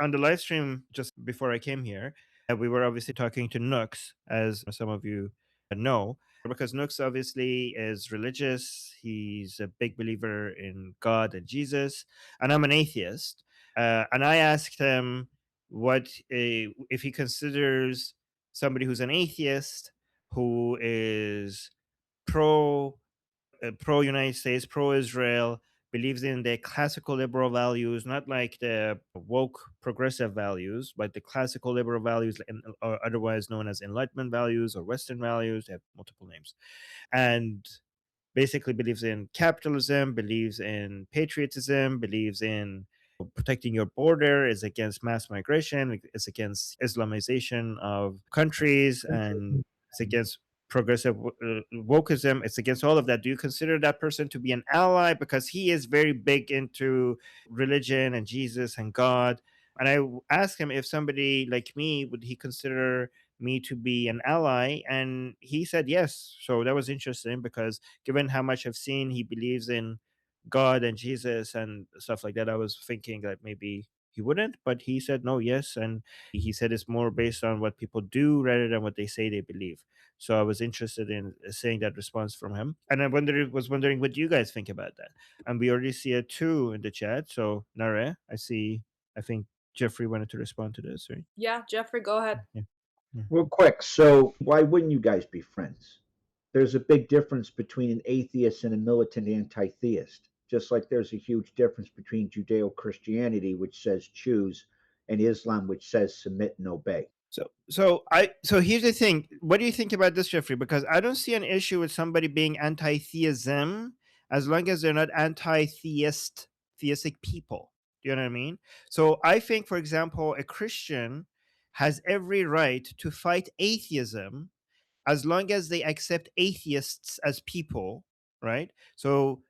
On the live stream just before I came here, we were obviously talking to Nooks, as some of you know, because Nooks obviously is religious. He's a big believer in God and Jesus, and I'm an atheist. And I asked him if he considers somebody who's an atheist who is pro pro United States, pro Israel, believes in the classical liberal values, not like the woke progressive values, but the classical liberal values, or otherwise known as Enlightenment values or Western values. They have multiple names, and basically believes in capitalism, believes in patriotism, believes in protecting your border, is against mass migration, is against Islamization of countries, and it's against progressive wokeism. It's against all of that. Do you consider that person to be an ally? Because he is very big into religion and Jesus and God. And I asked him, if somebody like me, would he consider me to be an ally? And he said yes. So that was interesting, because given how much I've seen he believes in God and Jesus and stuff like that, I was thinking that maybe he wouldn't, but he said no, yes. And he said it's more based on what people do rather than what they say they believe. So I was interested in seeing that response from him. And I was wondering what you guys think about that. And we already see a two in the chat. So Nare, I think Jeffrey wanted to respond to this, right? Yeah, Jeffrey, go ahead. Yeah. Yeah. Real quick, so why wouldn't you guys be friends? There's a big difference between an atheist and a militant anti-theist, just like there's a huge difference between Judeo-Christianity, which says choose, and Islam, which says submit and obey. So here's the thing. What do you think about this, Jeffrey? Because I don't see an issue with somebody being anti-theism as long as they're not theistic people. Do you know what I mean? So I think, for example, a Christian has every right to fight atheism as long as they accept atheists as people, right? So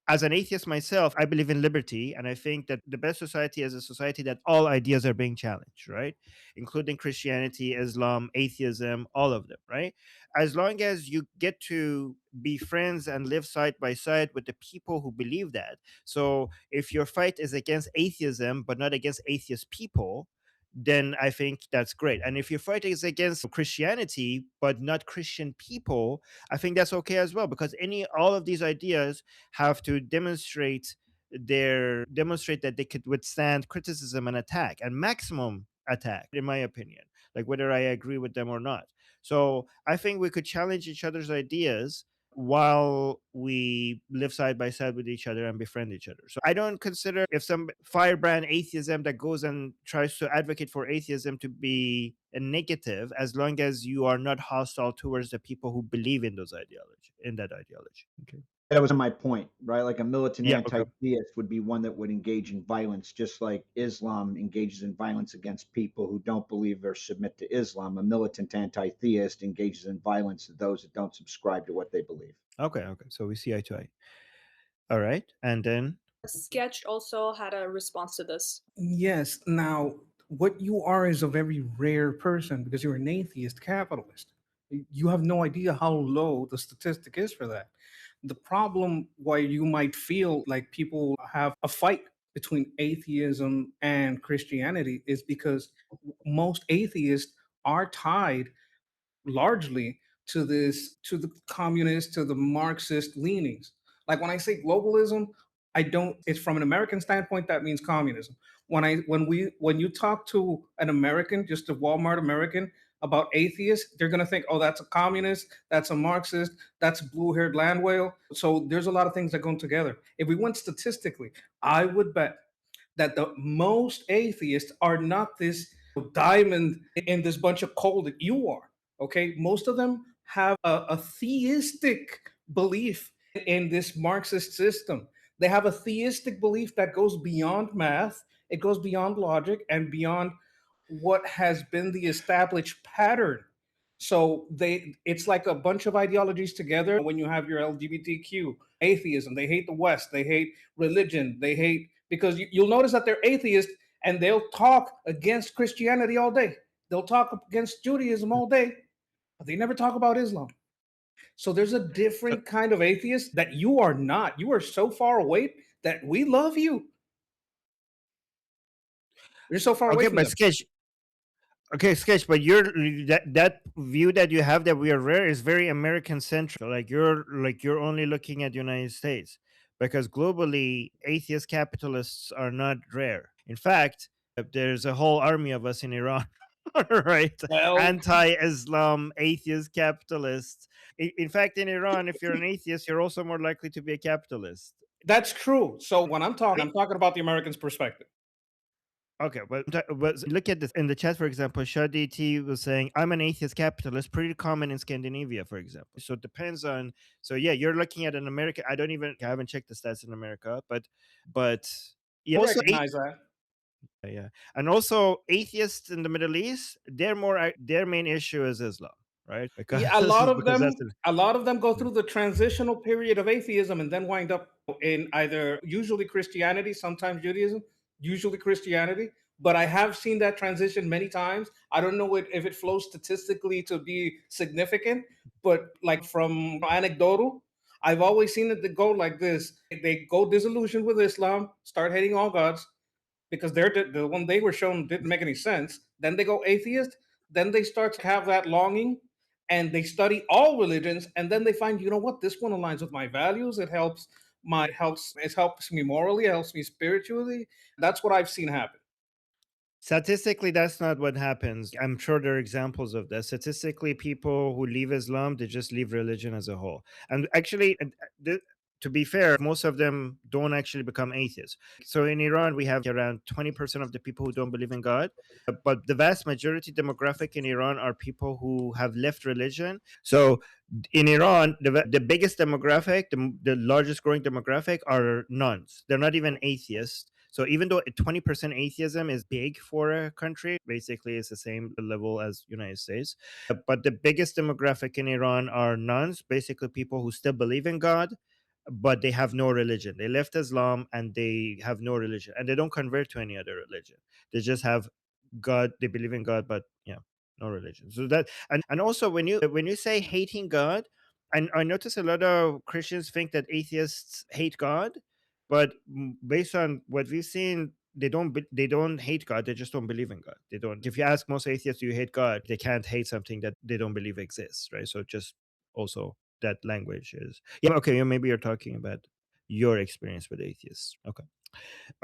as an atheist myself, I believe in liberty, and I think that the best society is a society that all ideas are being challenged, right? Including Christianity, Islam, atheism, all of them, right? As long as you get to be friends and live side by side with the people who believe that. So if your fight is against atheism, but not against atheist people, then I think that's great. And if your fight is against Christianity, but not Christian people, I think that's okay as well, because all of these ideas have to demonstrate that they could withstand criticism and attack, and maximum attack, in my opinion, like whether I agree with them or not. So I think we could challenge each other's ideas while we live side by side with each other and befriend each other. So I don't consider if some firebrand atheism that goes and tries to advocate for atheism to be a negative, as long as you are not hostile towards the people who believe in that ideology. Okay. That was my point, right? Like a militant Yeah. Okay. anti-theist would be one that would engage in violence, just like Islam engages in violence against people who don't believe or submit to Islam. A militant anti-theist engages in violence to those that don't subscribe to what they believe. Okay. Okay. So we see eye to eye. All right. And then Sketch also had a response to this. Yes. Now, what you are is a very rare person because you're an atheist capitalist. You have no idea how low the statistic is for that. The problem why you might feel like people have a fight between atheism and Christianity is because most atheists are tied largely to the communist, to the Marxist leanings. Like when I say globalism, I don't, it's from an American standpoint, that means communism. When you talk to an American, just a Walmart American, about atheists, they're going to think, oh, that's a communist, that's a Marxist, that's a blue-haired land whale. So there's a lot of things that go together. If we went statistically, I would bet that the most atheists are not this diamond in this bunch of coal that you are. Okay, most of them have a theistic belief in this Marxist system. They have a theistic belief that goes beyond math, it goes beyond logic, and beyond what has been the established pattern. So it's like a bunch of ideologies together. When you have your LGBTQ, atheism, they hate the West, they hate religion, they hate, because you'll notice that they're atheists and they'll talk against Christianity all day. They'll talk against Judaism all day, but they never talk about Islam. So there's a different kind of atheist that you are not. You are so far away that we love you. You're so far away Okay, from but them. Sketch. Okay, Sketch, but that view that you have that we are rare is very American centric. You're only looking at the United States because globally atheist capitalists are not rare. In fact, there's a whole army of us in Iran, right? Well, Anti-Islam atheist capitalists. In fact, in Iran, if you're an atheist, you're also more likely to be a capitalist. that's true. So when I'm talking about the Americans' perspective. Okay, but look at this in the chat, for example. Shadi T was saying, "I'm an atheist capitalist, pretty common in Scandinavia, for example." So it depends on. So yeah, you're looking at an American. I haven't checked the stats in America, but yeah, I also recognize that. yeah, and also atheists in the Middle East, their main issue is Islam, right? Because Yeah, a lot of because them, that's the, a lot of them go through the transitional period of atheism and then wind up in either usually Christianity, sometimes Judaism, usually Christianity. But I have seen that transition many times. I don't know if it flows statistically to be significant, but like from anecdotal, I've always seen it to go like this. They go disillusioned with Islam, start hating all gods, because the one they were shown didn't make any sense. Then they go atheist. Then they start to have that longing, and they study all religions. And then they find, you know what, this one aligns with my values. It helps me morally. It helps me spiritually. That's what I've seen happen. statistically, that's not what happens. I'm sure there are examples of that. Statistically, people who leave Islam, they just leave religion as a whole. And actually, to be fair, most of them don't actually become atheists. So in Iran, we have around 20% of the people who don't believe in God. But the vast majority demographic in Iran are people who have left religion. So in Iran, the biggest demographic, the largest growing demographic are nuns. They're not even atheists. So even though 20% atheism is big for a country, basically it's the same level as United States. But the biggest demographic in Iran are nuns, basically people who still believe in God, but they have no religion. They left Islam and they have no religion, and they don't convert to any other religion. They just have God. They believe in God, but yeah, no religion. So that and also when you say hating God, and I notice a lot of Christians think that atheists hate God, but based on what we've seen, they don't hate God. They just don't believe in God. They don't. If you ask most atheists, do you hate God? They can't hate something that they don't believe exists, right? So just also that language is yeah. Okay, maybe you're talking about your experience with atheists. Okay,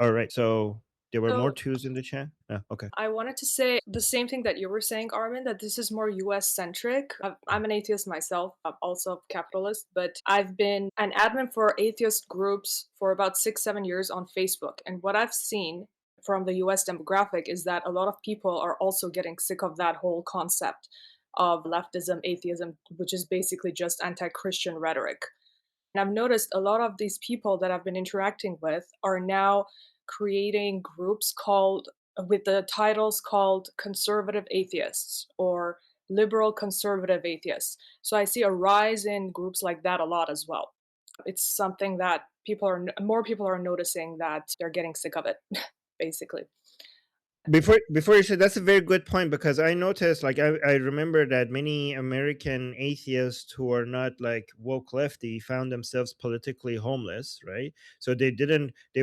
all right. So there were more So twos in the chat. Okay. I wanted to say the same thing that you were saying, Armin, that this is more US centric. I'm an atheist myself. I'm also a capitalist, but I've been an admin for atheist groups for about 6, 7 years on Facebook. And what I've seen from the US demographic is that a lot of people are also getting sick of that whole concept of leftism, atheism, which is basically just anti Christian rhetoric. And I've noticed a lot of these people that I've been interacting with are now creating groups called with the titles called conservative atheists or liberal conservative atheists. So I see a rise in groups like that a lot as well. It's something that more people are noticing that they're getting sick of it, basically. Before you said that's a very good point, because I noticed, like, I remember that many American atheists who are not like woke lefty found themselves politically homeless, right? So they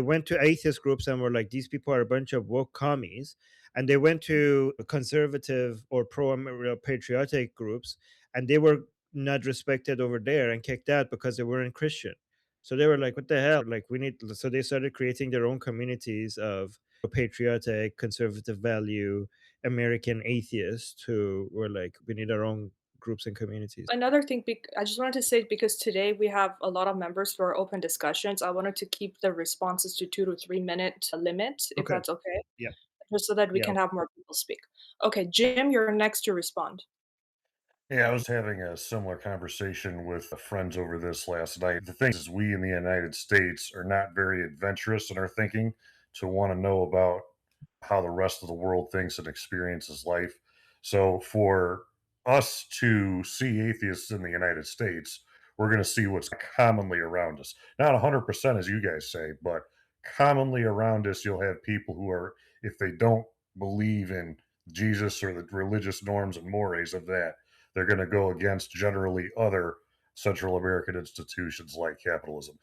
went to atheist groups and were like, these people are a bunch of woke commies, and they went to conservative or pro patriotic groups, and they were not respected over there and kicked out because they weren't Christian. So they were like, what the hell, like, we need, so they started creating their own communities of patriotic, conservative value American atheists who were like, we need our own groups and communities. Another thing, I just wanted to say, because today we have a lot of members for open discussions, I wanted to keep the responses to 2 to 3 minute limit, if Okay. that's okay, Yeah. just so that we Yeah. can have more people speak. Okay, Jim, you're next to respond. Yeah, I was having a similar conversation with friends over this last night. The thing is, we in the United States are not very adventurous in our thinking to want to know about how the rest of the world thinks and experiences life. So, for us to see atheists in the United States, we're going to see what's commonly around us. Not 100%, as you guys say, but commonly around us, you'll have people who are, if they don't believe in Jesus or the religious norms and mores of that, they're going to go against generally other Central American institutions like capitalism.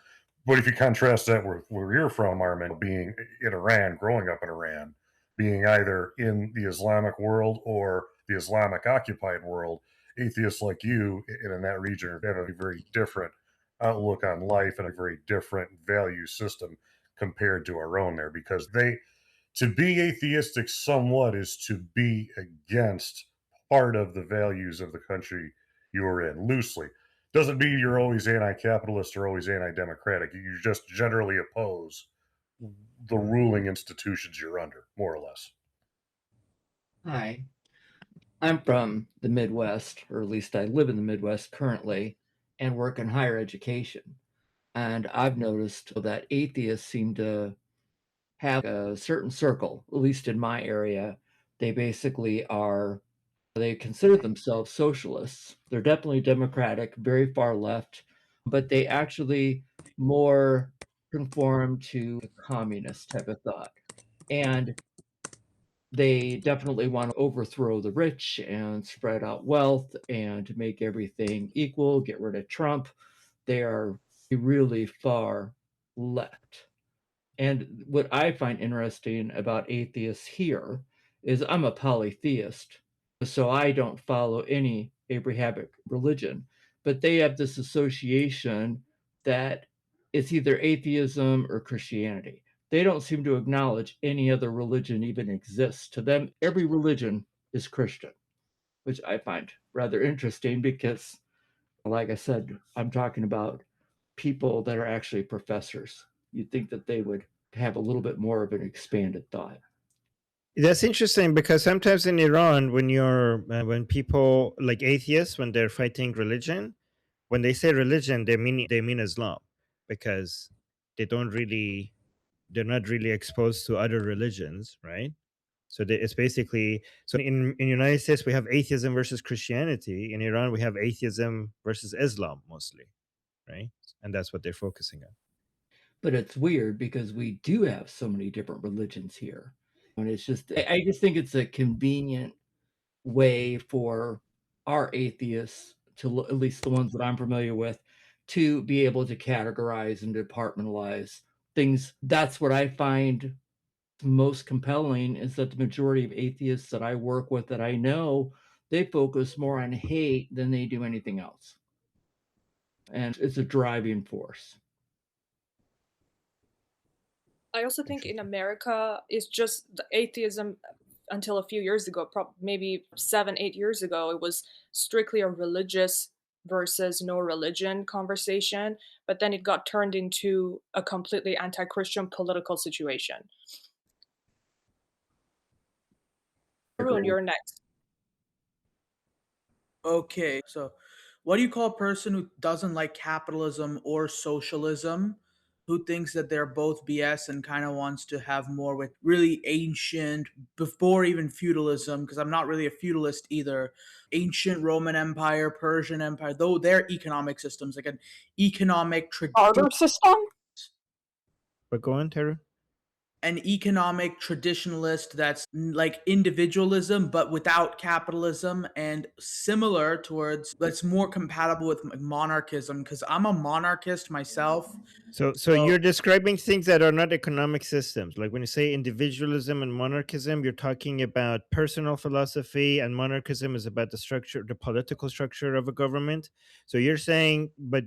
But if you contrast that with where you're from, Armin, being in Iran, growing up in Iran, being either in the Islamic world or the Islamic occupied world. Atheists like you in that region have a very different outlook on life and a very different value system compared to our own there, because they, to be atheistic somewhat is to be against part of the values of the country you're in, loosely. Doesn't mean you're always anti-capitalist or always anti-democratic. You just generally oppose the ruling institutions you're under, more or less. Hi, I'm from the Midwest, or at least I live in the Midwest currently, and work in higher education. And I've noticed that atheists seem to have a certain circle, at least in my area. They basically are, they consider themselves socialists. They're definitely democratic, very far left, but they actually more conform to a communist type of thought. And they definitely want to overthrow the rich and spread out wealth and make everything equal, get rid of Trump. They are really far left. And what I find interesting about atheists here is I'm a polytheist, so I don't follow any Abrahamic religion, but they have this association that it's either atheism or Christianity. They don't seem to acknowledge any other religion even exists. To them, every religion is Christian, which I find rather interesting because, like I said, I'm talking about people that are actually professors. You'd think that they would have a little bit more of an expanded thought. That's interesting because sometimes in Iran, when people like atheists, when they're fighting religion, when they say religion, they mean Islam, because they don't really they're not really exposed to other religions, right? So it's basically, so in United States we have atheism versus Christianity. In Iran we have atheism versus Islam mostly, right? And that's what they're focusing on. But it's weird because we do have so many different religions here. And it's just, I just think it's a convenient way for our atheists to, at least the ones that I'm familiar with, to be able to categorize and departmentalize things. That's what I find most compelling, is that the majority of atheists that I work with, that I know, they focus more on hate than they do anything else. And it's a driving force. I also think in America, it's just the atheism until a few years ago, maybe 7, 8 years ago, it was strictly a religious versus no religion conversation, but then it got turned into a completely anti-Christian political situation. Arun, you're next. Okay, so what do you call a person who doesn't like capitalism or socialism, who thinks that they're both BS and kind of wants to have more with really ancient, before even feudalism, because I'm not really a feudalist either, ancient Roman Empire, Persian Empire, though their economic systems, like an economic Barter system? But go on, Tara. an economic traditionalist that's like individualism but without capitalism, and similar towards that's more compatible with monarchism, because I'm a monarchist myself. So you're describing things that are not economic systems. Like when you say individualism and monarchism, you're talking about personal philosophy, and monarchism is about the structure, the political structure of a government. So you're saying, but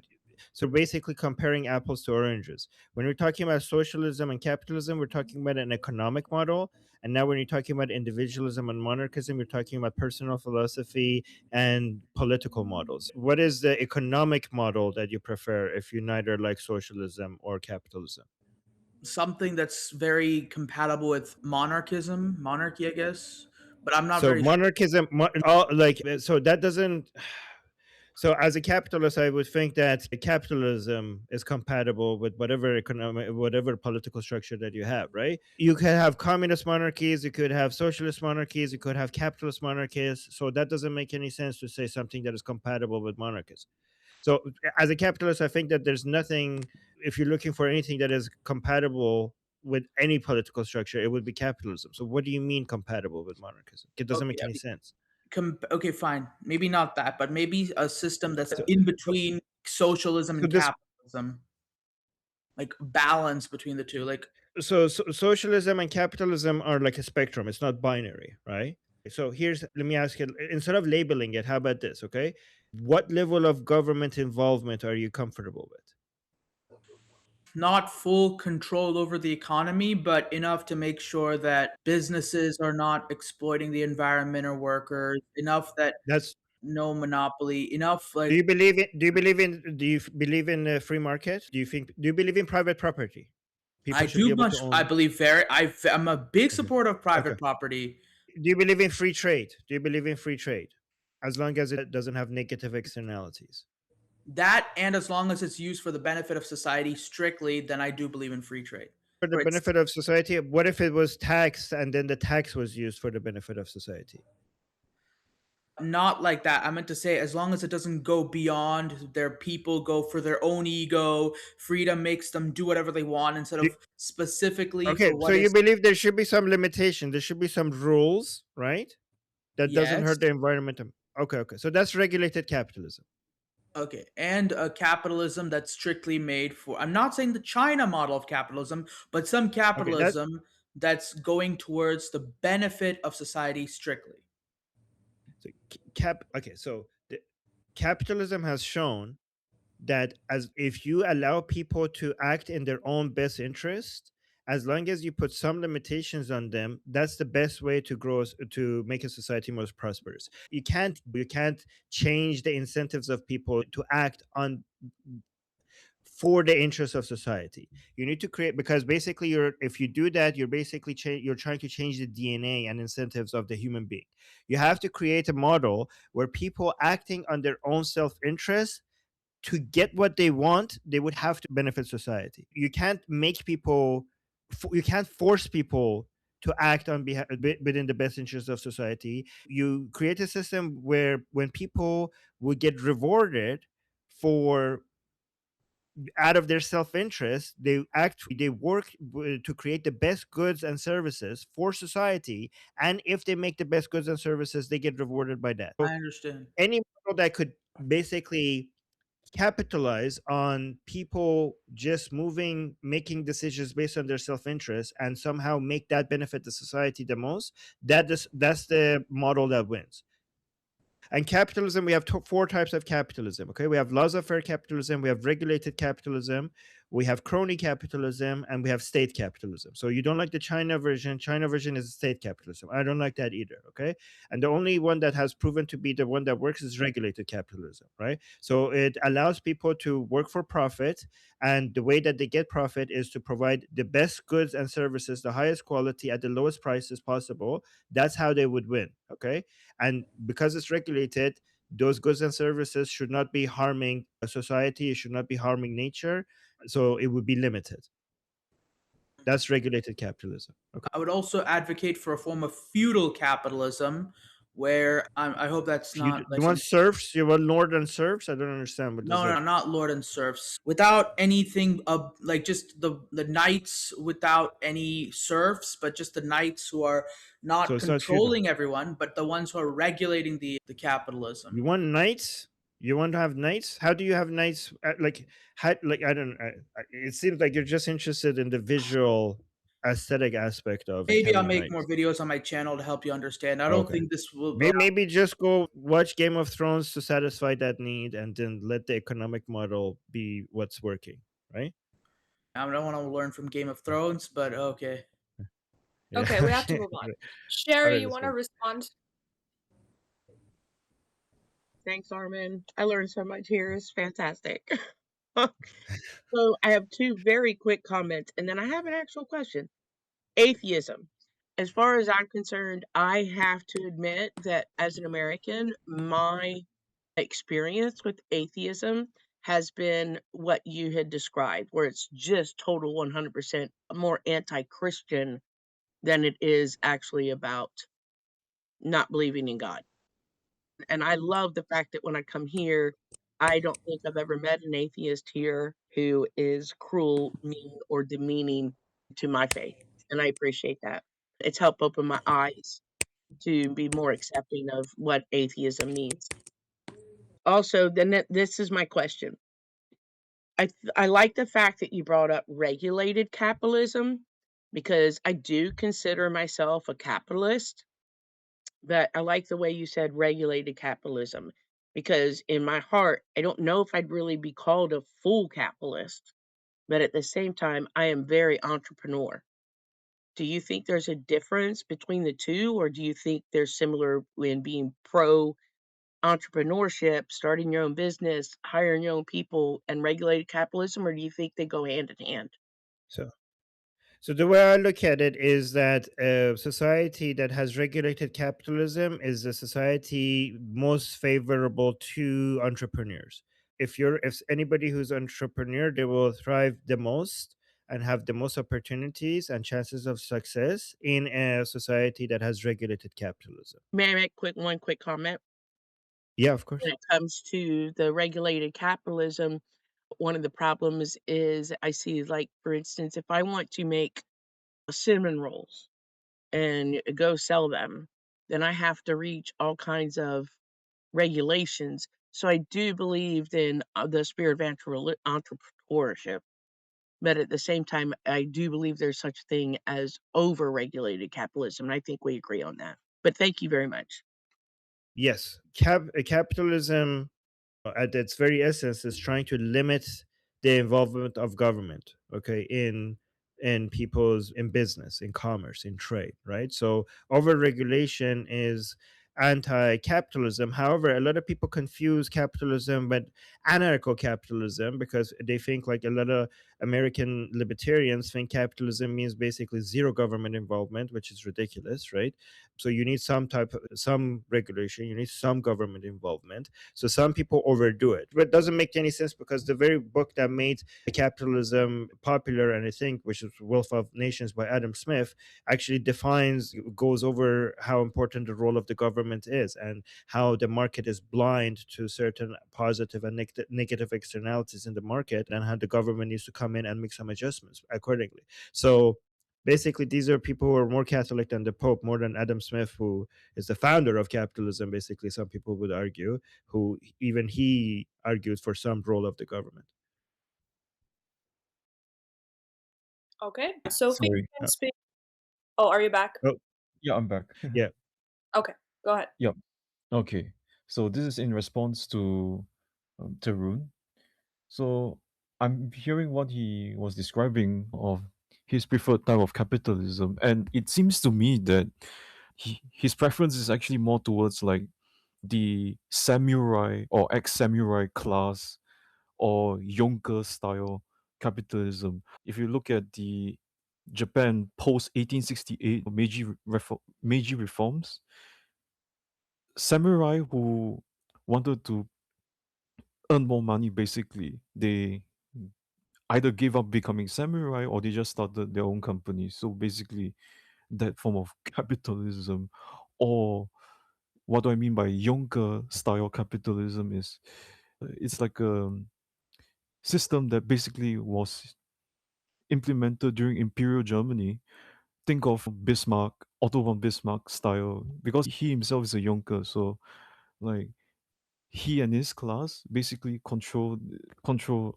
so basically comparing apples to oranges. When we're talking about socialism and capitalism, we're talking about an economic model. And now when you're talking about individualism and monarchism, you're talking about personal philosophy and political models. What is the economic model that you prefer if you neither like socialism or capitalism? Something that's very compatible with monarchy, I guess, but I'm not So very sure. monarchism, so that doesn't. So as a capitalist, I would think that capitalism is compatible with whatever economic, whatever political structure that you have, right? You could have communist monarchies, you could have socialist monarchies, you could have capitalist monarchies. So that doesn't make any sense to say something that is compatible with monarchies. So as a capitalist, I think that there's nothing, if you're looking for anything that is compatible with any political structure, it would be capitalism. So what do you mean compatible with monarchism? It doesn't Okay, make any sense. okay, fine, maybe not that, but maybe a system that's So, in between socialism so and this capitalism, like balance between the two, like So socialism and capitalism are like a spectrum. It's not binary, right? So let me ask you, instead of labeling it, how about this? Okay, what level of government involvement are you comfortable with? Not full control over the economy, but enough to make sure that businesses are not exploiting the environment or workers, enough that That's no monopoly, enough like do you believe in free market? Do you believe in private property? People should be able to I own. believe I'm a big Okay. supporter of Okay. private property. Do you believe in free trade? Do you believe in free trade? As long as it doesn't have negative externalities. That, and as long as it's used for the benefit of society strictly, then I do believe in free trade. For the Or it's benefit of society, what if it was taxed and then the tax was used for the benefit of society? not like that. I meant to say, as long as it doesn't go beyond their people, go for their own ego, freedom makes them do whatever they want instead Do- of specifically okay, for so what you is. believe there should be some limitation, there should be some rules, right? That doesn't Yes. hurt the environment. Okay, okay. So that's regulated capitalism. Okay. And a capitalism that's strictly made for. I'm not saying the China model of capitalism, but some Okay, that capitalism that's going towards the benefit of society strictly. so okay, so the capitalism has shown that as if you allow people to act in their own best interest, as long as you put some limitations on them, that's the best way to to make a society most prosperous. You can't change the incentives of people to act on for the interest of society. You need to create, because basically if you do that, you're basically you're trying to change the DNA and incentives of the human being. You have to create a model where people acting on their own self-interest to get what they want, they would have to benefit society. You can't make people, you can't force people to act on behalf within the best interest of society. You create a system where when people would get rewarded for out of their self-interest, they work to create the best goods and services for society, and if they make the best goods and services, they get rewarded by that. So I understand. any model that could basically capitalize on people just making decisions based on their self-interest and somehow make that benefit the society the most, that's the model that wins. And capitalism, we have four types of capitalism. Okay, we have laissez-faire capitalism, we have regulated capitalism, we have crony capitalism, and we have state capitalism. So you don't like the China version. China version is state capitalism. I don't like that either. Okay, and the only one that has proven to be the one that works is regulated capitalism, right? So it allows people to work for profit, and the way that they get profit is to provide the best goods and services, the highest quality at the lowest prices possible. That's how they would win. Okay, and because it's regulated, those goods and services should not be harming society, it should not be harming nature, so it would be limited. That's regulated capitalism. Okay. I would also advocate for a form of feudal capitalism where I hope that's Feud not like You want serfs? You want lord and serfs? I don't understand what does no, that. no, not lord and serfs. Without anything like just the knights without any serfs, but just the knights who are So not it's not feudal. controlling everyone, but the ones who are regulating the capitalism. You want knights? You want to have knights? How do you have knights? Like, how, like I don't. It seems like you're just interested in the visual, aesthetic aspect of it, Maybe I'll having make more knights. videos on my channel to help you understand. I don't Okay. think this will Maybe just go watch Game of Thrones to satisfy that need, and then let the economic model be what's working, right? I don't want to learn from Game of Thrones, but okay. Yeah. Okay, we have to move on. Sherry, Alright, you let's want to go. respond? Thanks, Armin. I learned so much here. It's fantastic. So I have two very quick comments, and then I have an actual question. Atheism. As far as I'm concerned, I have to admit that as an American, my experience with atheism has been what you had described, where it's just total 100% more anti-Christian than it is actually about not believing in God. And I love the fact that when I come here, I don't think I've ever met an atheist here who is cruel, mean, or demeaning to my faith. And I appreciate that. It's helped open my eyes to be more accepting of what atheism means. Also, this is my question. I like the fact that you brought up regulated capitalism because I do consider myself a capitalist, but I like the way you said regulated capitalism because in my heart, I don't know if I'd really be called a full capitalist, but at the same time, I am very entrepreneur. Do you think there's a difference between the two, or do you think they're similar in being pro entrepreneurship, starting your own business, hiring your own people, and regulated capitalism, or do you think they go hand in hand? So, so the way I look at it is that a society that has regulated capitalism is a society most favorable to entrepreneurs. If anybody who's entrepreneur, they will thrive the most and have the most opportunities and chances of success in a society that has regulated capitalism. May I make one quick comment? Yeah, of When course. it comes to the regulated capitalism, one of the problems is I see, like, for instance, if I want to make cinnamon rolls and go sell them, then I have to reach all kinds of regulations. So I do believe in the spirit of entrepreneurship, but at the same time, I do believe there's such a thing as over-regulated capitalism, and I think we agree on that. But thank you very much. Yes, capitalism at its very essence is trying to limit the involvement of government, okay, in people's in business, in commerce, in trade, right? So overregulation is anti-capitalism. However, a lot of people confuse capitalism with anarcho-capitalism because they think, like a lot of American libertarians think, capitalism means basically zero government involvement, which is ridiculous, right? So you need some regulation, you need some government involvement. So some people overdo it, but it doesn't make any sense because the very book that made capitalism popular, and I think, which is Wealth of Nations by Adam Smith, actually goes over how important the role of the government is and how the market is blind to certain positive and negative externalities in the market, and how the government needs to come in and make some adjustments accordingly. So basically, these are people who are more Catholic than the Pope, more than Adam Smith, who is the founder of capitalism, basically, some people would argue, who even he argued for some role of the government. Okay, Sophie, you Sorry. can speak. Oh, are you back? Oh, Yeah, I'm back. yeah. Okay, go ahead. Yep. Okay. So this is in response to Tarun. So I'm hearing what he was describing of his preferred type of capitalism, and it seems to me that his preference is actually more towards like the samurai or ex-samurai class or Juncker style capitalism. If you look at the Japan post 1868 Meiji reforms, samurai who wanted to earn more money, basically, they either gave up becoming samurai or they just started their own company. So basically, that form of capitalism, or what do I mean by Juncker style capitalism, is it's like a system that basically was implemented during Imperial Germany. Think of Bismarck, Otto von Bismarck style, because he himself is a Juncker. So, like, he and his class basically control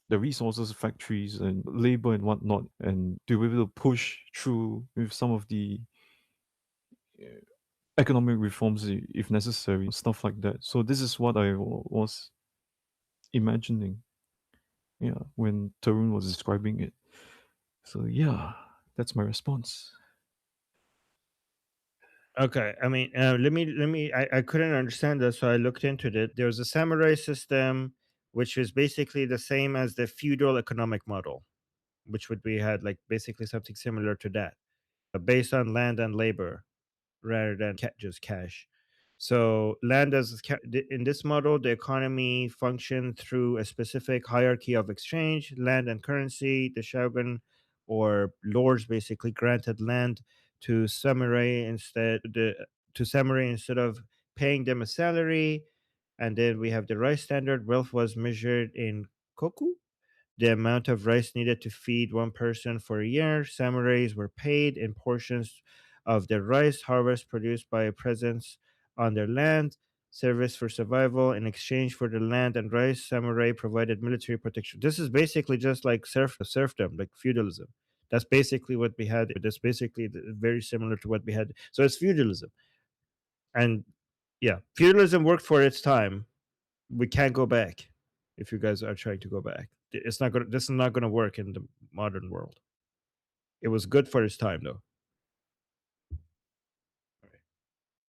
the resources, factories, and labor and whatnot, and to be able to push through with some of the uh, economic reforms if necessary, stuff like that. So this is what I was imagining, yeah, when Tarun was describing it. So yeah, that's my response. Okay, I mean, I couldn't understand that, so I looked into it. There was a samurai system, which is basically the same as the feudal economic model, which would be had like basically something similar to that, based on land and labor rather than just cash. So land in this model, the economy functioned through a specific hierarchy of exchange, land and currency. The shogun or lords basically granted land to samurai instead of paying them a salary. And then we have the rice standard. Wealth was measured in koku, the amount of rice needed to feed one person for a year. Samurais were paid in portions of the rice harvest produced by a presence on their land. Service for survival in exchange for the land and rice. Samurai provided military protection. This is basically just like serfdom, like feudalism. That's basically what we had. That's basically very similar to what we had. So it's feudalism. And yeah, feudalism worked for its time. We can't go back if you guys are trying to go back. It's not gonna. This is not gonna work in the modern world. It was good for its time, though.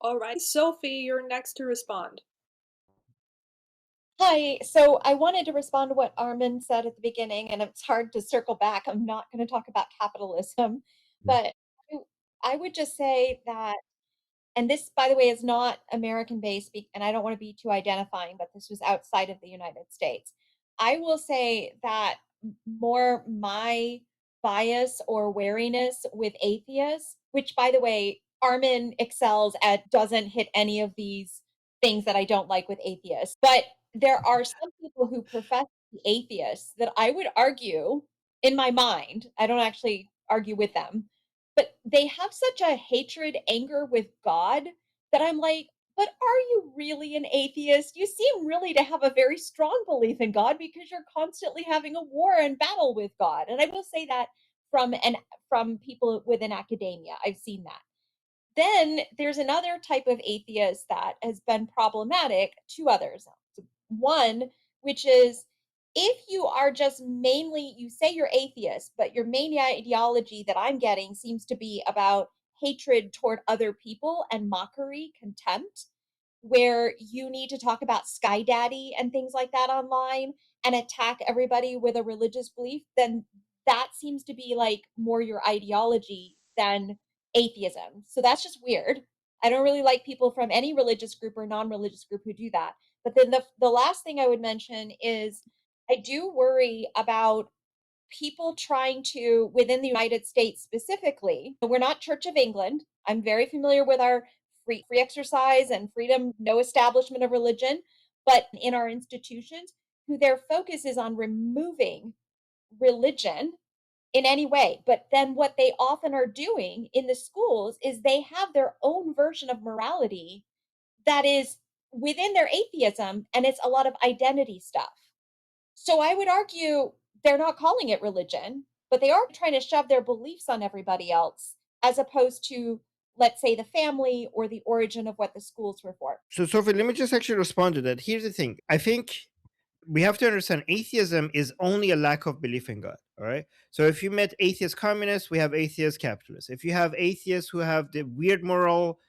All right, Sophie, you're next to respond. Hi. So I wanted to respond to what Armin said at the beginning, and it's hard to circle back. I'm not going to talk about capitalism, but I I would just say that, and this, by the way, is not American based, and I don't want to be too identifying, but this was outside of the United States. I will say that more my bias or wariness with atheists, which, by the way, Armin excels at, doesn't hit any of these things that I don't like with atheists. But there are some people who profess to be atheists that I would argue, in my mind, I don't actually argue with them, but they have such a hatred, anger with God that I'm like, but are you really an atheist? You seem really to have a very strong belief in God because you're constantly having a war and battle with God. And I will say that from people within academia. I've seen that. Then there's another type of atheist that has been problematic, two others. One, which is, if you are just mainly, you say you're atheist, but your main ideology that I'm getting seems to be about hatred toward other people and mockery, contempt, where you need to talk about Sky Daddy and things like that online and attack everybody with a religious belief, then that seems to be like more your ideology than atheism. So that's just weird. I don't really like people from any religious group or non-religious group who do that. But then the last thing I would mention is, I do worry about people trying to, within the United States specifically, we're not Church of England. I'm very familiar with our free exercise and freedom, no establishment of religion, but in our institutions, who their focus is on removing religion in any way. But then what they often are doing in the schools is they have their own version of morality that is within their atheism, and it's a lot of identity stuff. So I would argue they're not calling it religion, but they are trying to shove their beliefs on everybody else, as opposed to, let's say, the family or the origin of what the schools were for. So, Sophie, let me just actually respond to that. Here's the thing. I think we have to understand atheism is only a lack of belief in God. All right. So if you met atheist communists, we have atheist capitalists. If you have atheists who have the weird moral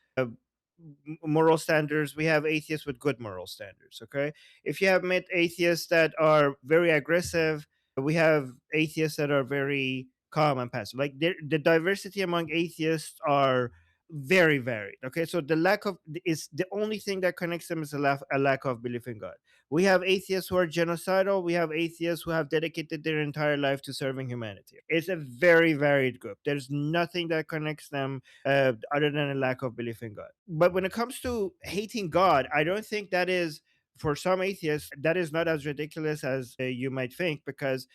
standards, we have atheists with good moral standards. Okay. If you have met atheists that are very aggressive, we have atheists that are very calm and passive. Like the diversity among atheists are very varied. Okay. So the lack of is the only thing that connects them is a lack of belief in God. We have atheists who are genocidal. We have atheists who have dedicated their entire life to serving humanity. It's a very varied group. There's nothing that connects them other than a lack of belief in God. But when it comes to hating God, I don't think that is, for some atheists, that is not as ridiculous as you might think, because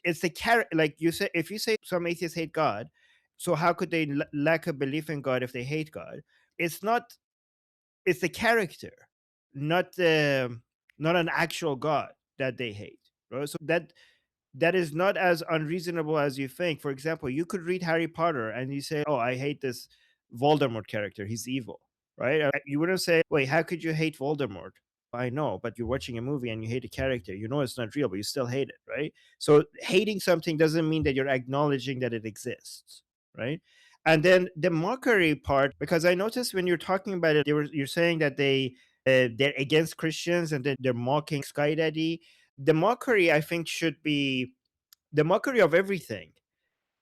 it's the character. Like you say, if you say some atheists hate God, so how could they lack a belief in God if they hate God? It's not. It's the character, not the not an actual God that they hate. Right? So that is not as unreasonable as you think. For example, you could read Harry Potter and you say, "Oh, I hate this Voldemort character. He's evil." Right? You wouldn't say, "Wait, how could you hate Voldemort?" I know, but you're watching a movie and you hate a character. You know it's not real, but you still hate it, right? So hating something doesn't mean that you're acknowledging that it exists, right? And then the mockery part, because I noticed when you're talking about it, you're saying that they're against Christians and then they're mocking Sky Daddy. The mockery, I think, should be the mockery of everything: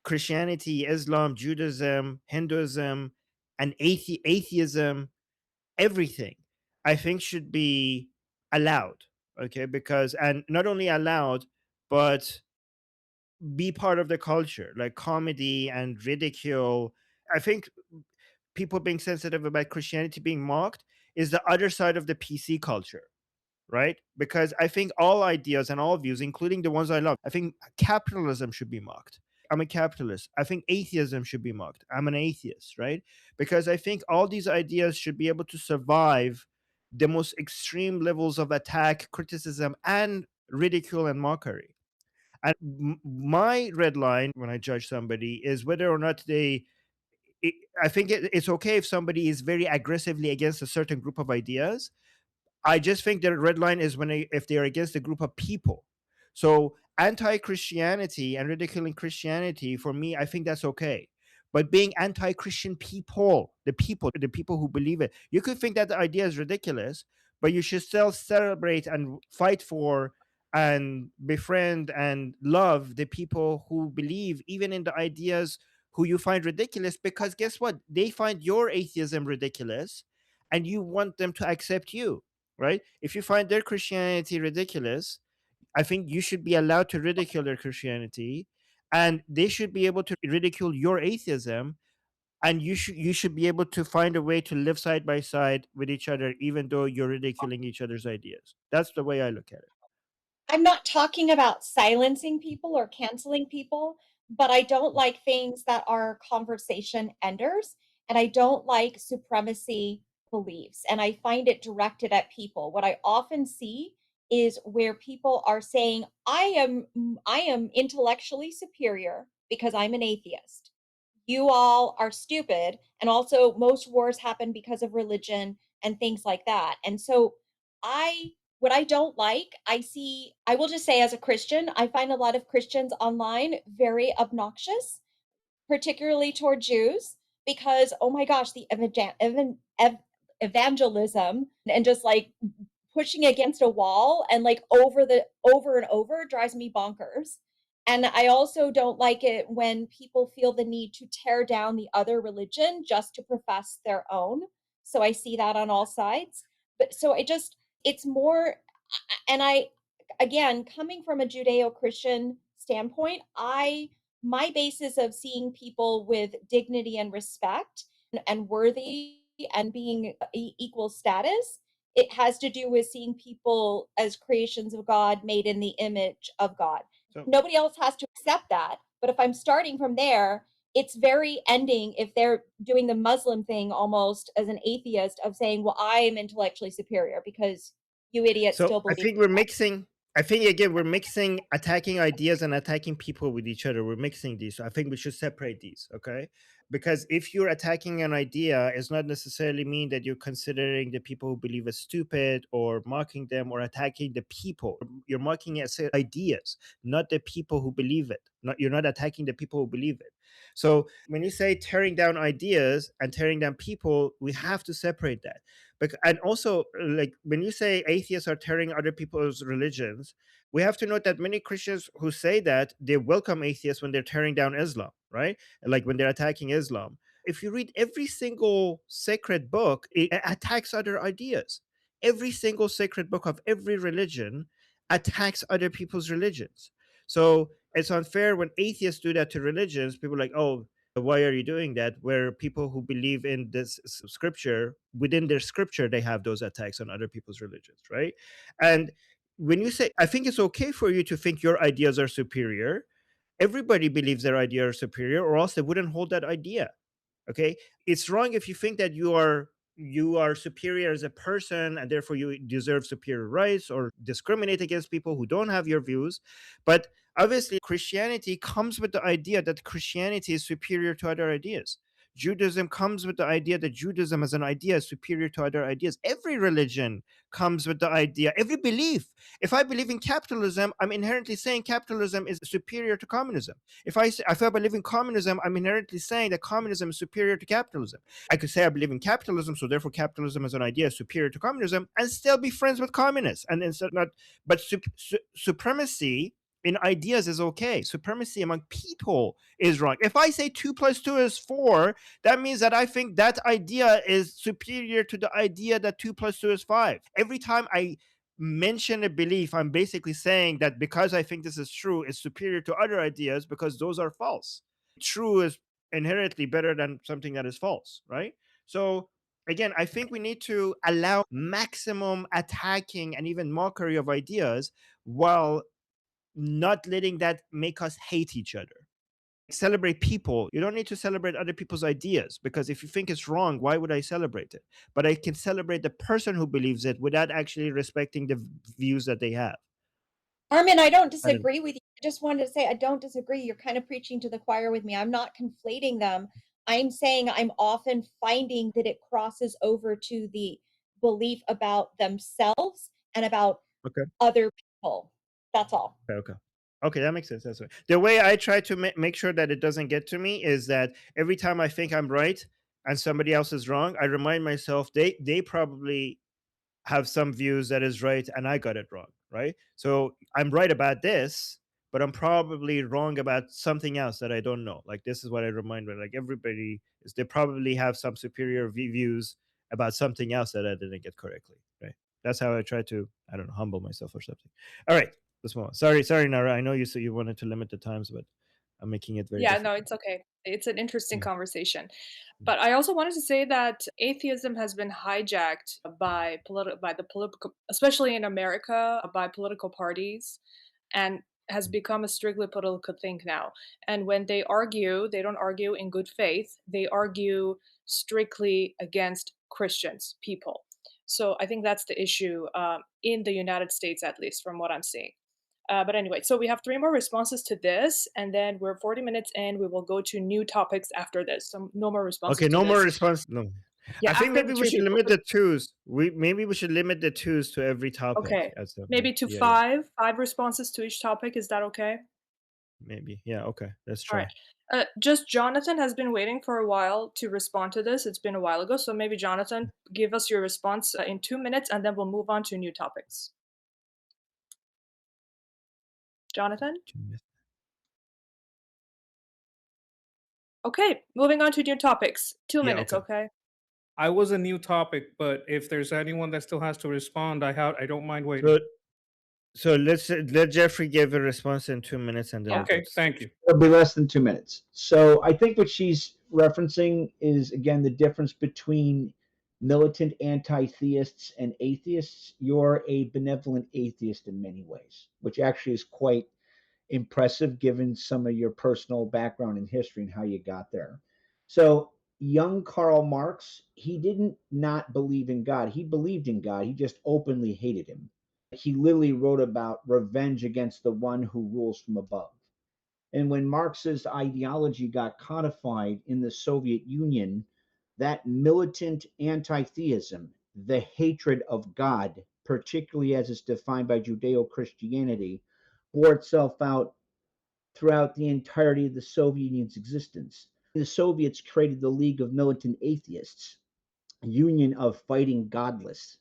Christianity, Islam, Judaism, Hinduism, and atheism. Everything, I think, should be allowed. Okay, because, and not only allowed, but be part of the culture, like comedy and ridicule. I think people being sensitive about Christianity being mocked is the other side of the PC culture, right? Because I think all ideas and all views, including the ones I love, I think capitalism should be mocked. I'm a capitalist. I think atheism should be mocked. I'm an atheist, right? Because I think all these ideas should be able to survive the most extreme levels of attack, criticism, and ridicule and mockery. And my red line when I judge somebody is whether or not I think it's okay if somebody is very aggressively against a certain group of ideas. I just think the red line is if they are against a group of people. So anti-Christianity and ridiculing Christianity, for me, I think that's okay. But being anti-Christian people, the people who believe it, you could think that the idea is ridiculous, but you should still celebrate and fight for and befriend and love the people who believe even in the ideas who you find ridiculous, because guess what? They find your atheism ridiculous and you want them to accept you, right? If you find their Christianity ridiculous, I think you should be allowed to ridicule their Christianity, and they should be able to ridicule your atheism, and you should be able to find a way to live side by side with each other, even though you're ridiculing each other's ideas. That's the way I look at it. I'm not talking about silencing people or canceling people, but I don't like things that are conversation enders, and I don't like supremacy beliefs, and I find it directed at people. What I often see is where people are saying, I am intellectually superior because I'm an atheist. You all are stupid, and also most wars happen because of religion and things like that. And so I what I don't like, I will just say as a Christian, I find a lot of Christians online very obnoxious, particularly toward Jews, because oh my gosh, the evangelism and just like pushing against a wall and like over and over drives me bonkers. And I also don't like it when people feel the need to tear down the other religion just to profess their own. So I see that on all sides. But so it's more, and I, again, coming from a Judeo-Christian standpoint, my basis of seeing people with dignity and respect and worthy and being equal status, it has to do with seeing people as creations of God made in the image of God. So Nobody else has to accept that. But if I'm starting from there, it's very ending if they're doing the Muslim thing almost as an atheist of saying, well, I am intellectually superior because you idiots So still I believe think we're mixing. I think again we're mixing attacking ideas and attacking people with each other. We're mixing these. So I think we should separate these, okay? Because if you're attacking an idea, it's not necessarily mean that you're considering the people who believe it stupid or mocking them or attacking the people. You're mocking ideas, not the people who believe it. You're not attacking the people who believe it. So when you say tearing down ideas and tearing down people, we have to separate that. And also, like when you say atheists are tearing other people's religions, we have to note that many Christians who say that they welcome atheists when they're tearing down Islam, right? Like when they're attacking Islam. If you read every single sacred book, it attacks other ideas. Every single sacred book of every religion attacks other people's religions. So it's unfair when atheists do that to religions. People are like, oh, why are you doing that? Where people who believe in this scripture, within their scripture, they have those attacks on other people's religions, right? And when you say, I think it's okay for you to think your ideas are superior, everybody believes their ideas are superior, or else they wouldn't hold that idea. Okay, it's wrong if you think that you are superior as a person and therefore you deserve superior rights or discriminate against people who don't have your views. But obviously Christianity comes with the idea that Christianity is superior to other ideas. Judaism comes with the idea that Judaism as an idea is superior to other ideas. Every religion comes with the idea, every belief. If I believe in capitalism, I'm inherently saying capitalism is superior to communism. If I believe in communism, I'm inherently saying that communism is superior to capitalism. I could say I believe in capitalism, so therefore capitalism as an idea is superior to communism, and still be friends with communists. And instead not, but supremacy in ideas is okay. Supremacy among people is wrong. If I say 2 plus 2 is 4, that means that I think that idea is superior to the idea that 2 plus 2 is 5. Every time I mention a belief, I'm basically saying that because I think this is true, it's superior to other ideas because those are false. True is inherently better than something that is false, right? So again, I think we need to allow maximum attacking and even mockery of ideas while not letting that make us hate each other. Celebrate people. You don't need to celebrate other people's ideas, because if you think it's wrong, why would I celebrate it? But I can celebrate the person who believes it without actually respecting the views that they have. Armin, I don't disagree with you just wanted to say I don't disagree. You're kind of preaching to the choir with me. I'm not conflating them. I'm saying I'm often finding that it crosses over to the belief about themselves and about Okay. other people. That's all. Okay. Okay, that makes sense. That's right. The way I try to make sure that it doesn't get to me is that every time I think I'm right and somebody else is wrong, I remind myself they probably have some views that is right and I got it wrong, right? So I'm right about this, but I'm probably wrong about something else that I don't know. Like this is what I remind me. Like everybody is, they probably have some superior views about something else that I didn't get correctly, right? That's how I try to, I don't know, humble myself or something. All right, let's move on. Sorry, Nara. I know you said you wanted to limit the times, but I'm making it very Yeah, no, difficult. it's okay. It's an interesting Yeah. conversation. But I also wanted to say that atheism has been hijacked by the political, especially in America, by political parties, and has become a strictly political thing now. And when they argue, they don't argue in good faith. They argue strictly against Christians, people. So I think that's the issue in the United States, at least from what I'm seeing. But anyway, so we have three more responses to this, and then we're 40 minutes in. We will go to new topics after this. So no more responses Okay, to no more this. response. No. Yeah, I think after the maybe we three should people. limit the twos. We should limit the twos to every topic. Okay, As a, maybe to yeah, yeah. five responses to each topic. Is that okay? Maybe. Yeah, okay. Let's All right. try. Just Jonathan has been waiting for a while to respond to this. It's been a while ago, so maybe Jonathan, give us your response in 2 minutes, and then we'll move on to new topics. Jonathan? Okay, moving on to new topics. 2 Yeah, minutes, okay. okay? I was a new topic, but if there's anyone that still has to respond, I don't mind waiting. So let's let Jeffrey give a response in 2 minutes and then we'll go Okay, to thank you. It'll be less than 2 minutes. So I think what she's referencing is, again, the difference between militant anti-theists and atheists. You're a benevolent atheist in many ways, which actually is quite impressive given some of your personal background and history and how you got there. So young Karl Marx, he didn't not believe in God. He believed in God. He just openly hated him. He literally wrote about revenge against the one who rules from above. And when Marx's ideology got codified in the Soviet Union, that militant anti theism, the hatred of God, particularly as it's defined by Judeo Christianity, bore itself out throughout the entirety of the Soviet Union's existence. The Soviets created the League of Militant Atheists, a union of fighting godless,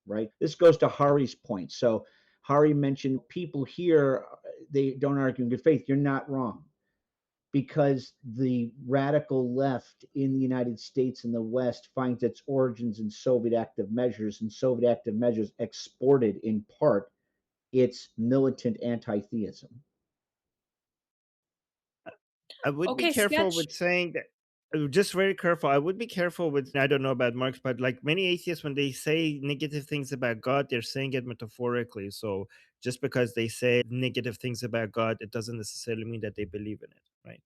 right? This goes to Hari's point. So Hari mentioned people here, they don't argue in good faith. You're not wrong, because the radical left in the United States and the West finds its origins in Soviet active measures, and Soviet active measures exported in part its militant anti-theism. I would be Okay, careful sketch. with saying that. Just very careful. I would be careful with. I don't know about Marx, but like many atheists, when they say negative things about God, they're saying it metaphorically. So just because they say negative things about God, it doesn't necessarily mean that they believe in it, right?